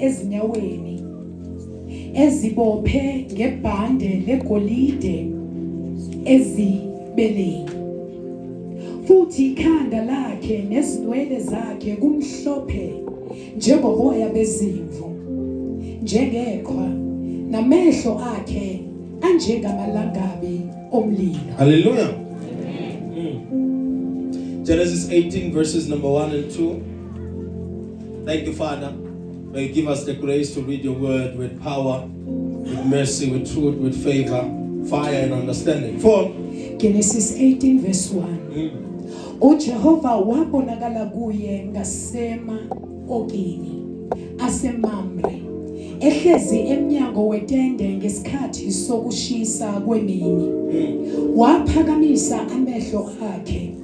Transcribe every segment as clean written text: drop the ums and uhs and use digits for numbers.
ezinyaweni ezibophe ngebhande legolide ezibeleni. Futhi ikhanda lakhe nezinwele zakhe kumhlophe njengoboya bezimvu, njengeqhwa, namehlo akhe anjengamalangabi omlilo. Hallelujah. Genesis 18 verses number 1 and 2. Thank you, Father. May you give us the grace to read your word with power, with mercy, with truth, with favor, fire and understanding. 4. Genesis 18 verse 1. uJehova wabonakala kuye ngasema okini aseMamre, ehlezi emnyango wetende ngesikhathi sokushisa kwemini. Waphakamisa amehlo akhe,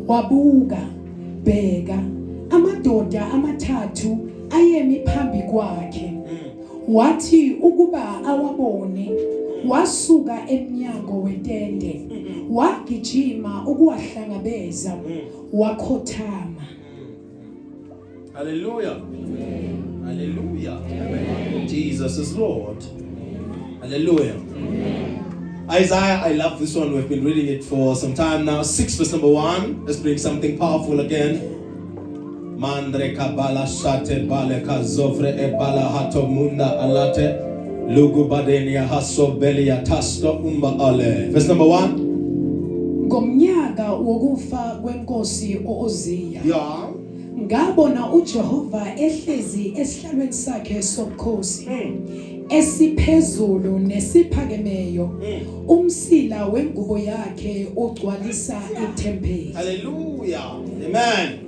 wabuka, bheka, amadoda amathathu ayemi phambi kwakhe. Wathi ukuba awabone, wasuka emnyango wetende, wagijima ukuwahlangabeza, wakhothama. Hallelujah. Amen. Hallelujah. Amen. Jesus is Lord. Amen. Hallelujah. Amen. Isaiah, I love this one. We've been reading it for some time now. 6 verse number 1. Let's bring something powerful again. Mandre kabala shate bale kazovre ebala hato munda alate lugu badenia haso belia tasto umba ale. Verse number 1. Ngomnyaka wokufa kwenkosi uOziya, Yeah. ngabona uJehova ehlezi esihlalweni sakhe sobukhosi, esiphezulu nesiphakemeyo, umsila wengubo yakhe ugcwalisa ithempeli. Hallelujah. Amen.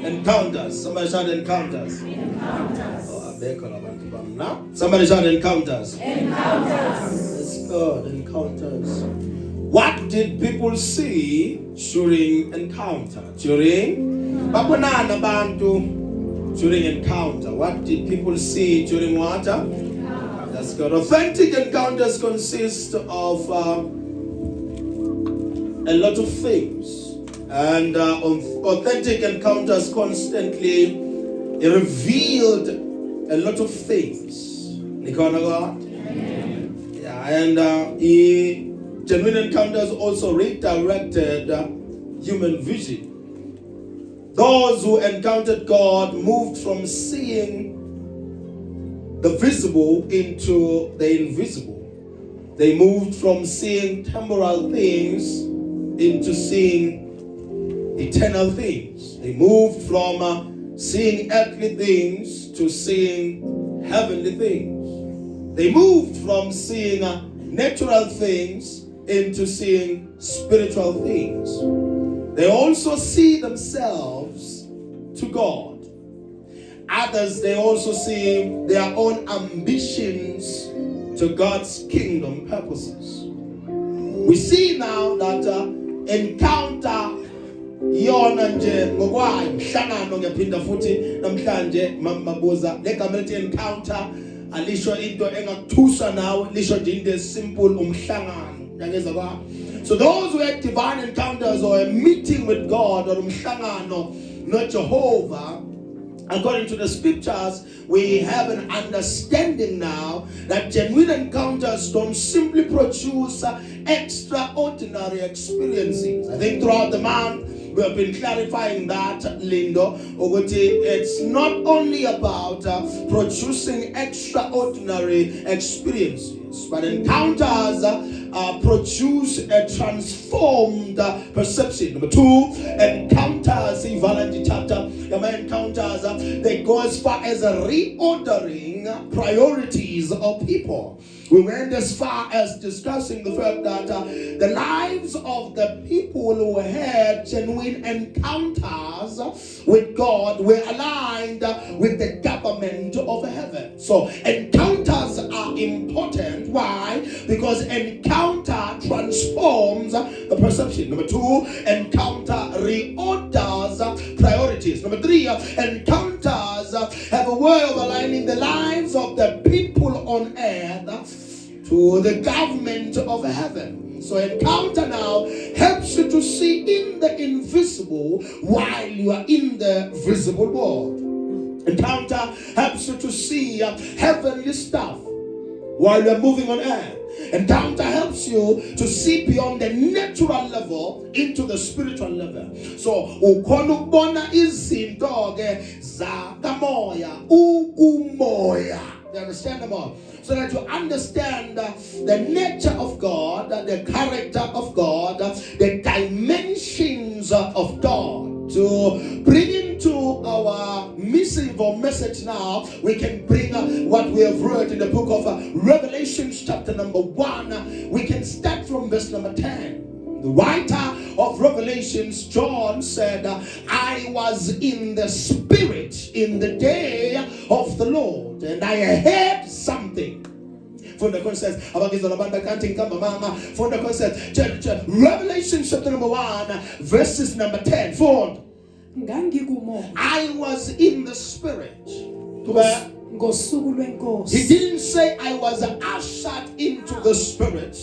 Encounters. Somebody shout encounters. Encounters. Oh, I beg all abantu bam now. Somebody shout encounters. Encounters. It's God, encounters. What did people see during encounter? During babonana abantu during encounter. What did people see during what? That's good. Authentic encounters consist of a lot of things. And authentic encounters constantly revealed a lot of things. Yeah, and genuine encounters also redirected human vision. Those who encountered God moved from seeing the visible into the invisible. They moved from seeing temporal things into seeing eternal things. They moved from seeing earthly things to seeing heavenly things. They moved from seeing natural things into seeing spiritual things. They also see themselves to God. Others, they also see their own ambitions to God's kingdom purposes. We see now that encounter yona nje ngokwayo mhlangano ngiyaphinda futhi namhlanje mabuza legama elithi encounter alisho into engakuthusa nawe, lisho nje into simple umhlangano yangeza kwa. So those who had divine encounters or a meeting with God or umhlangano not Jehovah, according to the scriptures, we have an understanding now that genuine encounters don't simply produce extraordinary experiences. I think throughout the month we have been clarifying that, Lindo. It's not only about producing extraordinary experiences, but encounters produce a transformed perception. Number 2, encounters, encounters, they go as far as reordering priorities of people. We went as far as discussing the fact that the lives of the people who had genuine encounters with God were aligned with the government of heaven. So encounters are important. Why? Because encounter transforms the perception. Number 2, encounter reorders priorities. Number 3, encounters have a way of aligning the lives of the people on earth to the government of heaven. So encounter now helps you to see in the invisible while you are in the visible world. Encounter helps you to see heavenly stuff while you're moving on earth. Encounter helps you to see beyond the natural level into the spiritual level. So, ukhona ukubona izinto ke zakamoya, ukumoya. You understand them all? So that you understand the nature of God, the character of God, the dimensions of God. To bring into our missive or message now, we can bring what we have read in the book of Revelation chapter number 1. We can start from verse number 10. The writer of Revelations, John, said, I was in the Spirit in the day of the Lord, and I heard something. Fundakon says, Revelation chapter number 1, verses number 10. I was in the Spirit. He didn't say I was ushered into the Spirit.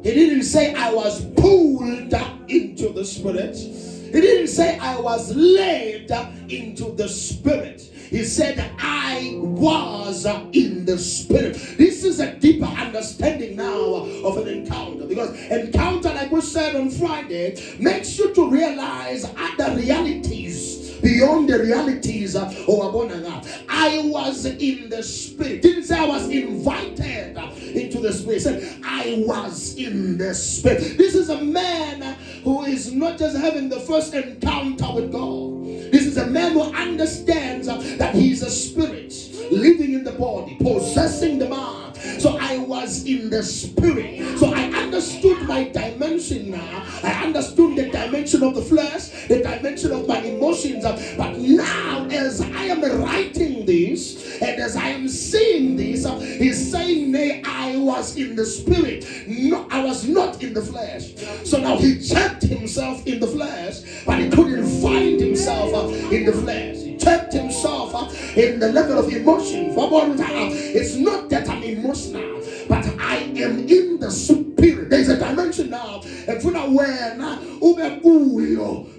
He didn't say I was pulled into the Spirit. He didn't say I was led into the Spirit. He said I was in the Spirit. This is a deeper understanding now of an encounter, because encounter, like we said on Friday, makes you to realize other realities beyond the realities of Abonanga. I was in the Spirit. Didn't say I was invited into the Spirit. He said I was in the Spirit. This is a man who is not just having the first encounter with God. This is a man who understands that he is a spirit living in the body, possessing the mind. So I was in the Spirit. So I understood my dimension now. I understood the dimension of the flesh, the dimension of my emotions. But now, as I am writing this, and as I am seeing this, he's saying, nay, I was in the Spirit. No, I was not in the flesh. So now he checked himself in the flesh, but he couldn't find himself in the flesh. He checked himself in the level of emotion. It's not that I'm emotional, but I am in the Spirit. There's a dimension now.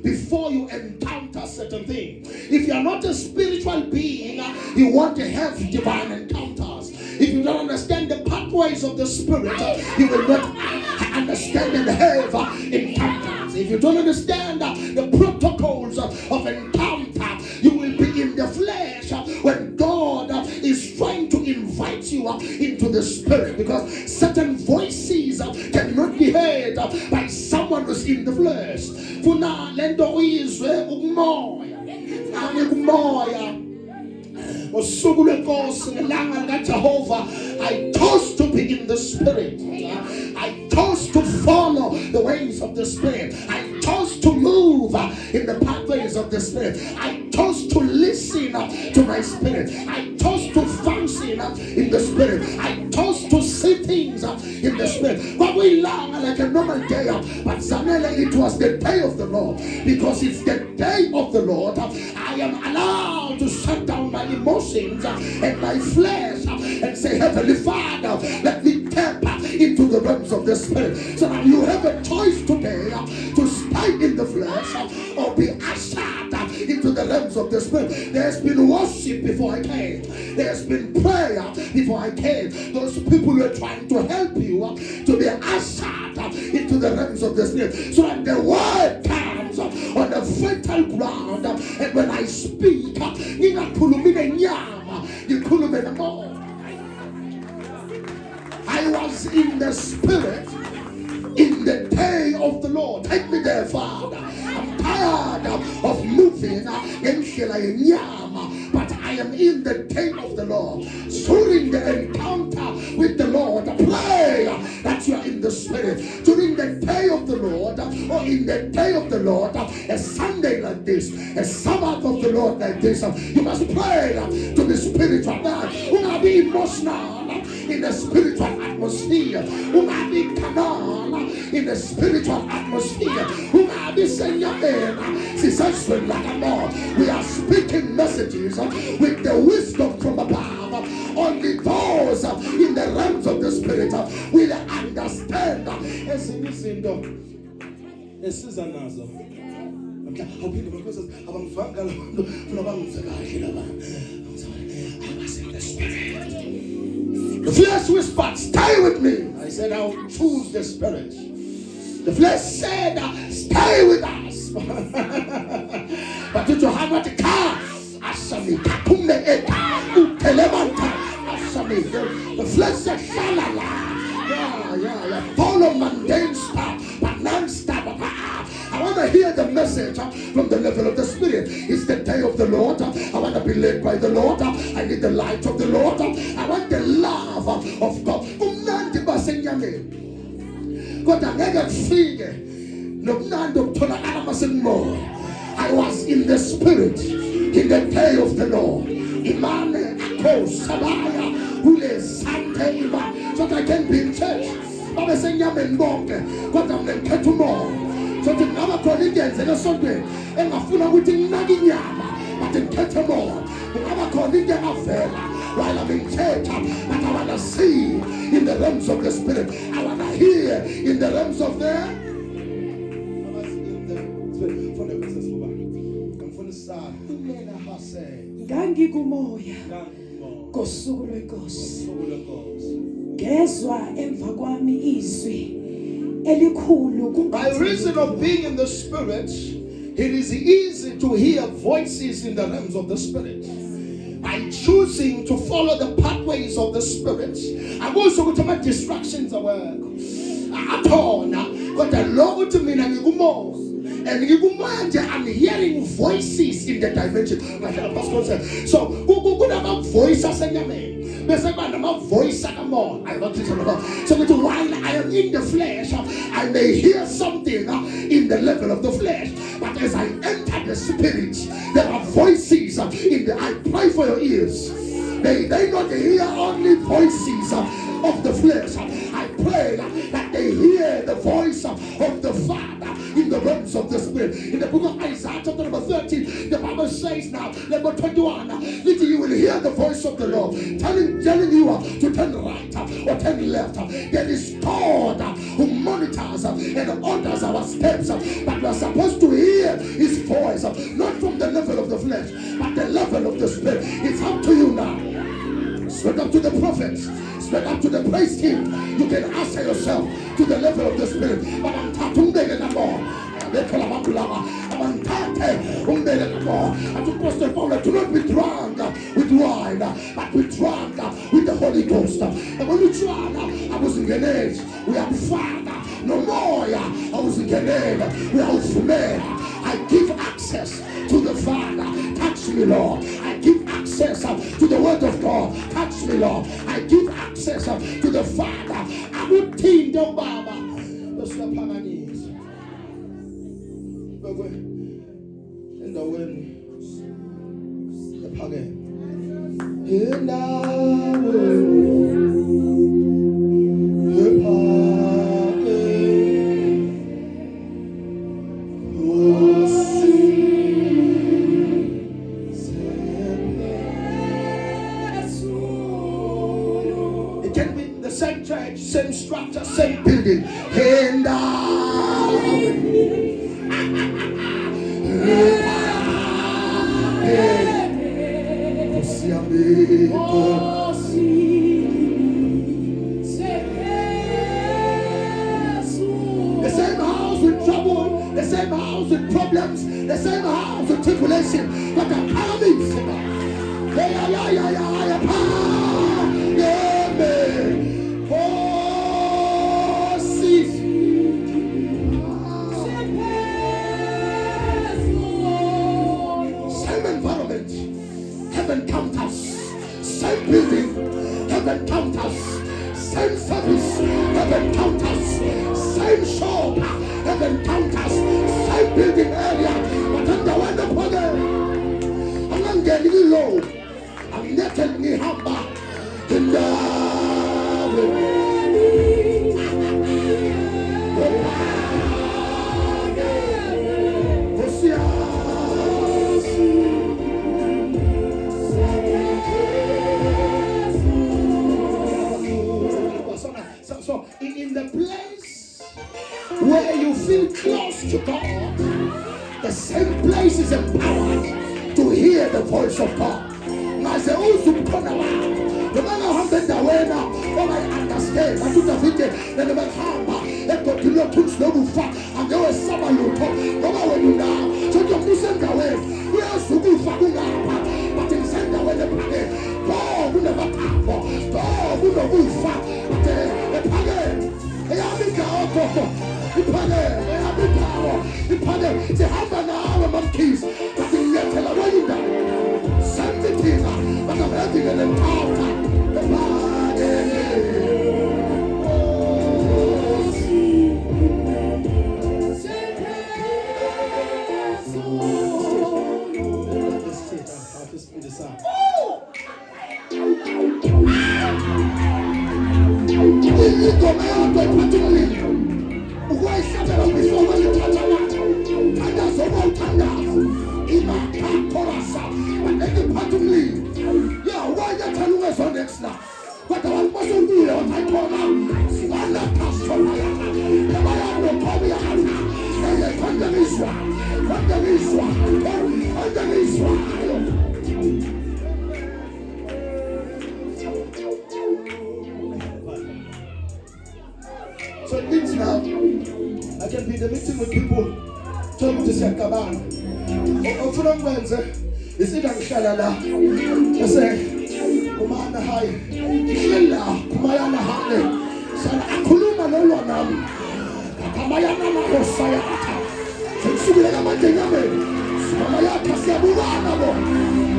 Before you encounter certain things. If you are not a spiritual being, you want to have divine encounters. If you don't understand the pathways of the Spirit, you will not understand and have encounters. If you don't understand the protocols of encounter, you will be in the flesh when God is trying to invite you into the Spirit, because certain voices cannot be heard by someone who's in the flesh. I chose to be in the Spirit. I chose to follow the ways of the Spirit. I chose to move in the pathways of the Spirit. I chose to listen to my spirit. I chose to function in the Spirit. I chose to see things in the Spirit. But we long like a normal day. But Zanele, it was the day of the Lord. Because it's the day of the Lord, I am allowed to shut down my emotions and my flesh and say, Heavenly Father, let me tap into the realms of the Spirit. So now you have a choice today to stay in the flesh or be ushered into the realms of the Spirit. There's been worship before I came. There's been prayer before I came. Those people were trying to help you to be ushered into the realms of the Spirit. So that the word comes on the fertile ground, and when I speak, I was in the Spirit in the day of the Lord. Take me there, Father. I'm tired of moving but I am in the day of the Lord. During the encounter with the Lord, pray that you are in the Spirit. During the day of the Lord, or in the day of the Lord, a Sunday like this, a Sabbath of the Lord like this, you must pray to the spiritual man. You must be emotional in the spiritual atmosphere. You must be canal in the spiritual atmosphere. You must be saying, we are speaking messages with the wisdom from above. Only those in the realms of the Spirit will understand. awuphinde because abangivanga labantu funa bangizekahle labantu. The flesh whispered, stay with me. I said, I'll choose the spirit. The flesh said, stay with us. But did you have what the car? Asami, Kakume Eka, Utelemanta, Asami. The flesh said, shalala. Yeah. Follow mundane stuff, but non-stop. I want to hear the message from the level of the Spirit. It's the day of the Lord. I want to be led by the Lord. I need the light of the Lord. I want the love of God. I was in the Spirit in the day of the Lord. Imane Ako Sabaya Ule Sante Ima. So that I can be in church. I'm saying I'm in Bonke. God, I'm in Ketumor. So the number Corinthians and a Sunday, and a full of within Naginyama, but in Ketamore, the number Corinthian affair, while I'm in church, but I want to see in the realms of the Spirit, I want to hear in the realms of the Spirit. For the business and for the star, ngangikumoya kosuku lwenkosi ngezwa emva kwami izwi elikhulu. By reason of being in the Spirit, it is easy to hear voices in the realms of the Spirit. By choosing to follow the pathways of the Spirit, I'm also going to make distractions at work. But the Lord to me and I'm hearing voices in the dimension. So, who have a voice as a man? Voice come on. I want to tell about. So while I am in the flesh, I may hear something in the level of the flesh. But as I enter the Spirit, there are voices in the. I pray for your ears. They not hear only voices of the flesh. I pray that they hear the voice of the Father in the realms of the Spirit. In the book of Isaiah, chapter number 13, the Bible says now, number 21, you will hear the voice of the Lord telling you to turn right or turn left. There is God who monitors and orders our steps, but we are supposed to hear His voice, not from the level of the flesh, but the level of the Spirit. It's up to you now. Straight up to the prophets, straight up to the praise team. You can answer yourself to the level of the Spirit. But I'm talking to not be drunk with wine, but we drunk with the Holy Ghost. And when we drunk, I was in Ganesh. We have Father. No more. I was in Ganesh. We have Fume. I give access to the Father. Touch me, Lord. I give access to the Word of God. Touch me, Lord. I give access to the Father. I would think the Baba. In the wind, the pagan. In the it can be the same church, same structure, same building. In the same house with trouble, the same house with problems, the same house with tribulation, but the enemies. Same environment, heaven counters, same building, heaven counters, same service, heaven counters, same shop, heaven counters, same building area, but I'm the one that put it. I'm not getting low, I'm not getting humble. In the So in the place where you feel close to God, The same place is empowered to hear the voice of God. Maze uzukhona wakho. Noma ngahamba endaweni ongayi-understand ngathi uDavide nebehamba egodini lothunzi lokufa angewesaba lutho ngoba wena unawo. So nje umuntu usendaweni uyazuka ufa kungapha but ngisendaweni ephakeme. Kunabaphapho kunokufa ephakeme. Eyami indawo gogo iphakeme. Eyami indawo iphakeme. Sihamba nawe mamkhizi but ngiyethela kwenye indawo. Thina bangabedinga lempatha ephakeme. Ingoma yakho ephathekile ukuyihlatshela ngisoma lithatha wakho thandaza obawuthandaza imakhakhorasa banekiphathekile ya wayathela ungezonexla kodwa walibosoluye wathayithona sibana phasona ebayanophobiyana eyekhondeliswa So it means now I can be in the meeting with people talking to Sakabana. Ofuna ngwenze isida ngihlala la. Bese umana hayi. Ngihlala kumayana hale. Sana akhuluma nolwa nami. Kamayana makosaya atha. Sisukile kamanje nyame. Mama yakhe siyabulana bo.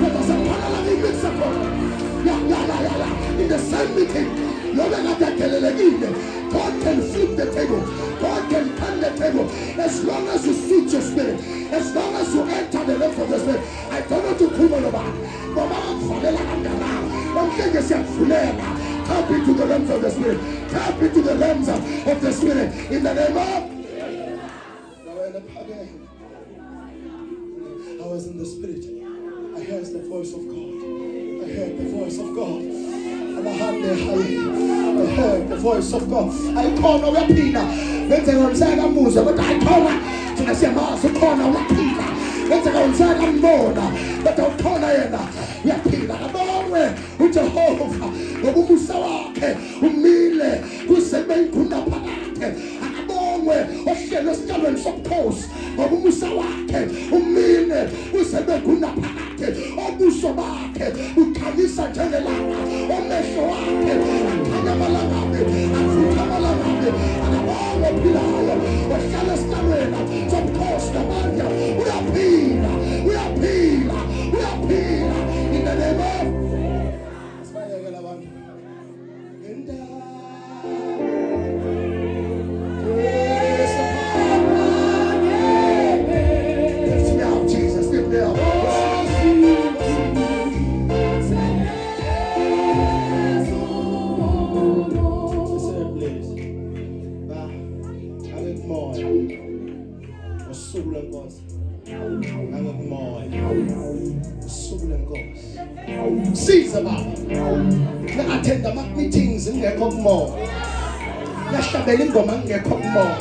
Kodwa saphana la ngimisa khona. Ya. In the same meeting. God can flip the table. God can turn the table. As long as you suit your spirit. As long as you enter the realms of the spirit. I don't know to come on about. Tap into the realms of the spirit. Tap into the realms of the spirit. In the name of. I was in the spirit. I heard the voice of God. I heard the voice of God. I heard the voice of God. I call no Rapina. When they were saying I'm Musa, but I call her to the same house to call no Rapina. When they were saying I'm Mona, but I'll call her Rapina. I'm on with Jehovah. Ubusawake, Umile, Usemen Kunapate. I'm on where Oceanus Government suppose. Ubusawake, Umile, Usemen Kunapate. Obusawake, Ukanisa General. Omeshoake, Akanamalame, Afutamalame, and a wall of Pilaya, Oceanus Government suppose the Mania. We are Pina, in the name of. Caesar na attend the meetings in the more. Na shabeli ngoma ngekho more.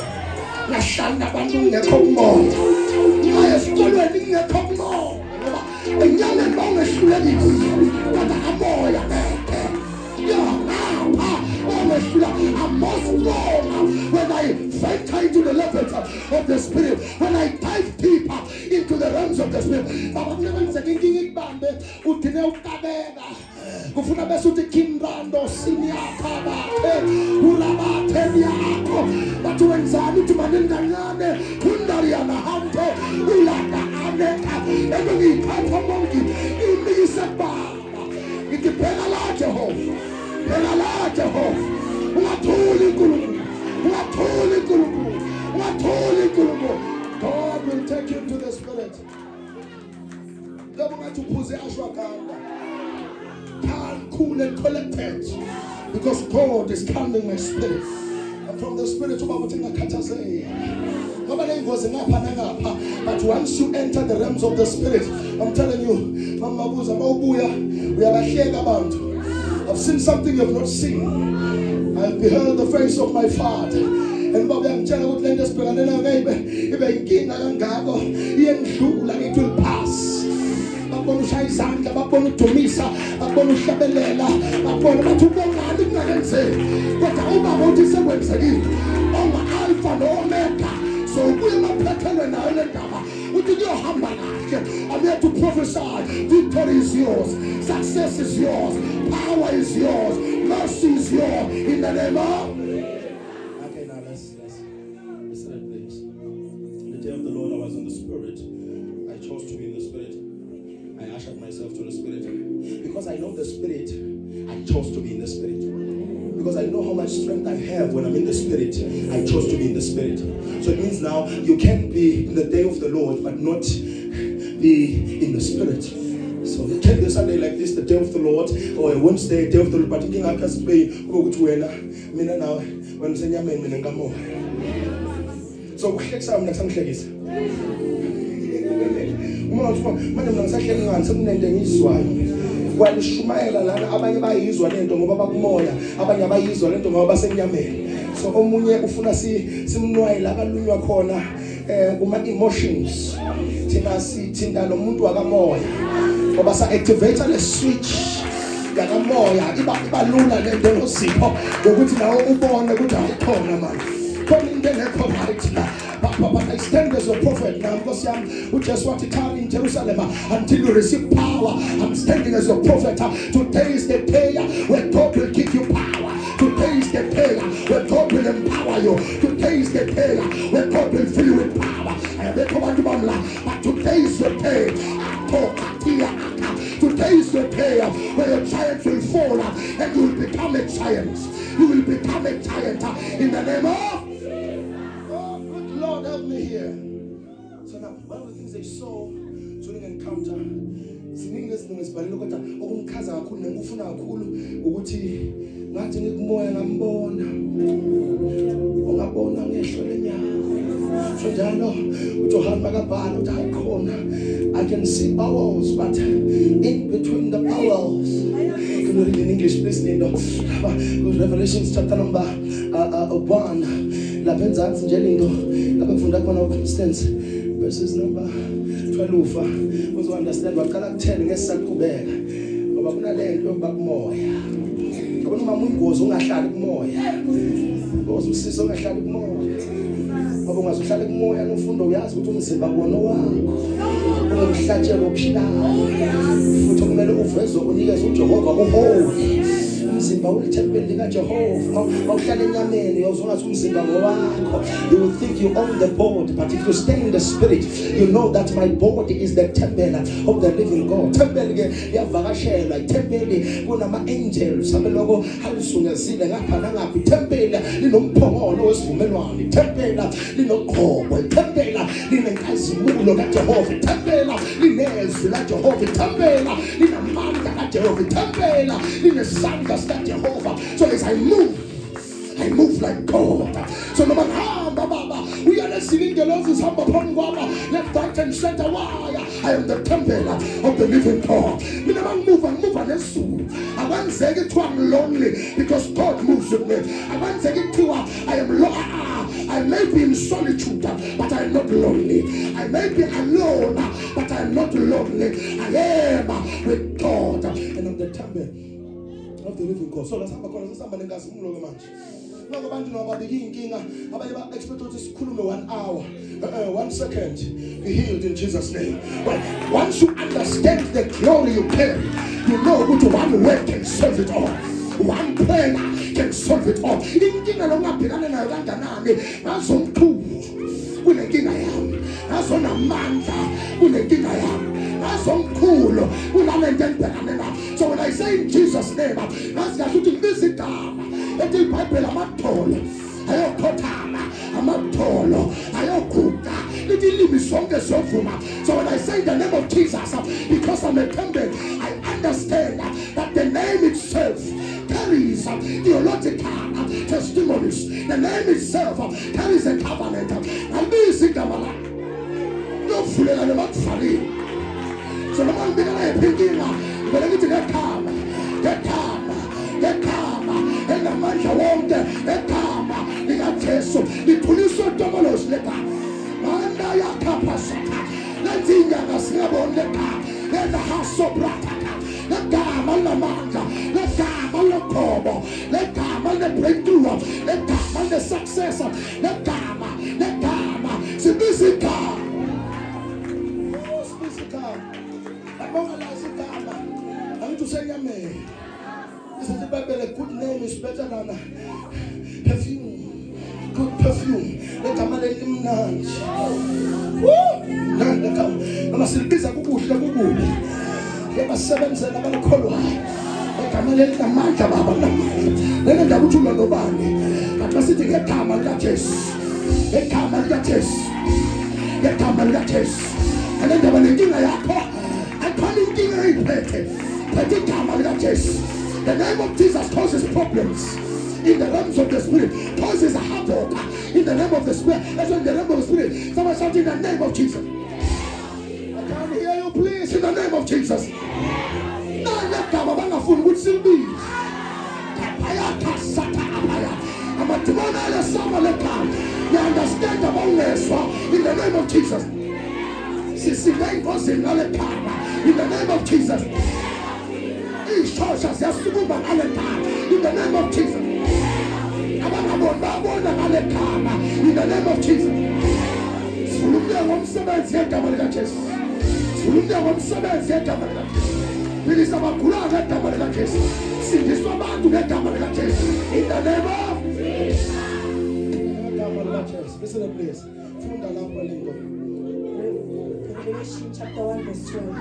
Na shanda abantu ngekho more. Na esikolweni ngekho more. Enyane longe shulelisi. Kodwa amoya I'm more strong when I venture into the levels of the spirit, when I dive deeper into the realms of the spirit. Kufuna besuthi kimbrando siniakabate urabate yako watu wenzani tumanenganyane kundariana hante ulaka aneka ebi kapa mongi imisa baba ikipela la Jehova ungathuli nkulunkulu. God will take you to the spirit. Calm, cool and collected, because God is calming my spirit. And from the spirit but once you enter the realms of the spirit, I'm telling you, Mama Buza, we have a shake about. I've seen something you've not seen. I've beheld the face of my Father. and Bob uyangitshela ukuthi lento esibhekane nayo ngeke ibe inkinga kangako, iyendlula, it will pass. Babona ushaya izandla, babona udumisa, babona uhlabelela, babona bathi ubongani kungakenzeki, kodwa ubaba uthi sekwenzekile. Alpha no Omega. So kuye maphethelwe nayo le ndaba uthi kuyohamba kahle. I'm here to prophesy. Victory is yours, success is yours, power is yours, mercy is yours in the name of. Okay, now let's listen at please. The day of the Lord I was in the Spirit. I chose to be in the Spirit. I ushered myself to the Spirit. Because I know the Spirit, I chose to be in the Spirit. Because I know how much strength I have when I'm in the Spirit, I chose to be in the Spirit. So it means now you can be in the day of the Lord, but not be in the Spirit. So you can do Sunday like this, the day of the Lord, or a Wednesday, day of the Lord, but you can have to pay over to Mina now when Senya men Minangamo. So next time, next time, is. Madam Nansaki, something and then is why. Walishumayela lana abanye bayizwa lento ngoba bakumoya, abanye bayizwa lento ngoba basenyameni. So omunye ufuna simnwaye la kalunywa khona kuma emotions. Thina sithinta lo muntu wakamoya. Ngoba sa activate le switch yakamoya iba lula lento ngosipho ukuthi nawo ubone ukuthi ayikhona manje. Khona into engekho right la. But I stand as a prophet now because we just want to come in Jerusalem until you receive power. I'm standing as a prophet. Today is the day where God will give you power. Today is the day where God will empower you. Today is the day where God will fill you with power. But today is your day. Today is the day where your giant will fall and you will become a giant. You will become a giant in the name of Lord, help me here. So now, one of the things they saw during encounter, siningi lezinto ngisibhalile kodwa okungichaza kakhulu nengufuna kakhulu ukuthi ngathi ngikumoya ngambona. Ongabona ngehlo lenyama. So njalo uJohana makabhala ukuthi ayikhona. I can see bowels, but in between the bowels. Can you read in English, please, Lindo? Revelation chapter number 1. Lapha enzansi nje Lindo. Lapha ngifunda khona uConstance verses number 12 uzo understand waqala kuthela ngesaqhubeka ngoba kunalento yokuba kumoya ngibona uma ungozi ungahlali kumoya ngoba usisiso ungahlali kumoya ngoba ungazuhlala kumoya nofundo uyazi ukuthi umzimba wona wakho umhlatshelo ophilayo futhi kumele uvezwe unikeze uJehova uholy umzimba ulithempeli likaJehova mawuhlala enyameni uzongathi umzimba ngowakho. You will think you own the body, but if you stay in the Spirit, you know that my body is the temple of the living God. Temple ke yavakashelwa, temple kunama angels abeloko halusungezile ngapha nangaphi. Temple linomphongolo wesivumelwano, temple linogqobo, temple linenkazimulo kaJehova, temple linezwi laJehova, temple linamandla kaJehova, temple linesandla Jehovah. So as I move like God. So no matter how Baba, we are singing the Lord's samba pangwama, left, right, and center. Why? I am the temple of the living God. We never move and soon. I won't say it too I'm lonely because God moves with me. I won't say it too I am lonely. I may be in solitude, but I am not lonely. I may be alone, but I am not lonely. I am with God, and I'm the temple of the living God. So let's have a conversation. Now abantu nobabika inkinga abanye ba expect ukuthi sikhulume 1 hour 1 second be healed in Jesus name. But once you understand the glory you carry, you know that one word can solve it all, one prayer can solve it all. Inkinga longabhekana nayo kanganani ngazomkhulu kunenkinga yami, ngazonamandla kunenkinga yami, ngazomkhulu kunalento engibhekane nayo. So when I say in Jesus name, ngazi ukuthi ngizigama ethi iBhayibheli amatholo ayokhothama, amatholo ayoguqa, lithi ilimi zonke ziyovuma. So when I say the name of Jesus, because I'm a temple, I understand that the name itself carries theological testimonies. The name itself carries a covenant. And this is the one. No fool and not funny. So the man began a thinking, but I need to get calm. And the man won't get calm. They got Jesus. ngiyabona legama lehasobrataka legama lamandla legama lekhobo legama le-breakthrough legama le-success legama sibiza igama sibiza igama abonga lazi igama angithi usenyameni isithi iBhayibheli good name is better than perfume good perfume legama lelimnandi nandi legama noma silibiza kukuhle kukubi yabasebenzela abalokholwayo egama lelinamandla baba lena ndaba uthula nobani kanti basithi ngegama likaJesu egama likaJesu egama likaJesu ale ndaba lenkinga yakho ayikhona inkinga eyiphethe phethe igama likaJesu. The name of Jesus causes problems in the realms of the spirit, causes havoc in the name of the spirit. That's in the realm of the spirit. Someone shout in the name of Jesus. I can't hear you, please. In the name of Jesus. You understand the boldness in the name of Jesus. In the name of Jesus. In the name of Jesus. In the name of Jesus. Release our Quran at Tamarakaches. Sing this one to get Tamarakaches. In the name of Tamarakaches. Listen to please. From the Lambalingo. Revelation chapter 1 verse 12.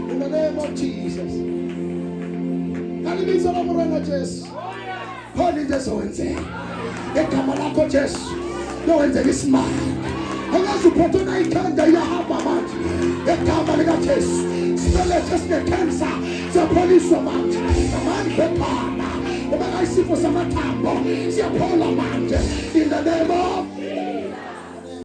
In the name of Jesus. Holy Jesus wenze. Egama lakho Jesu. Lowenze isimanga. Angazi uphotona ikhanda yahamba manje. Egama lika Jesu. Sibele sesine cancer. Siyapholiswa manje. Amandla ekhanda. Ubeka isifo samathambo. Siyaphola manje. In the name of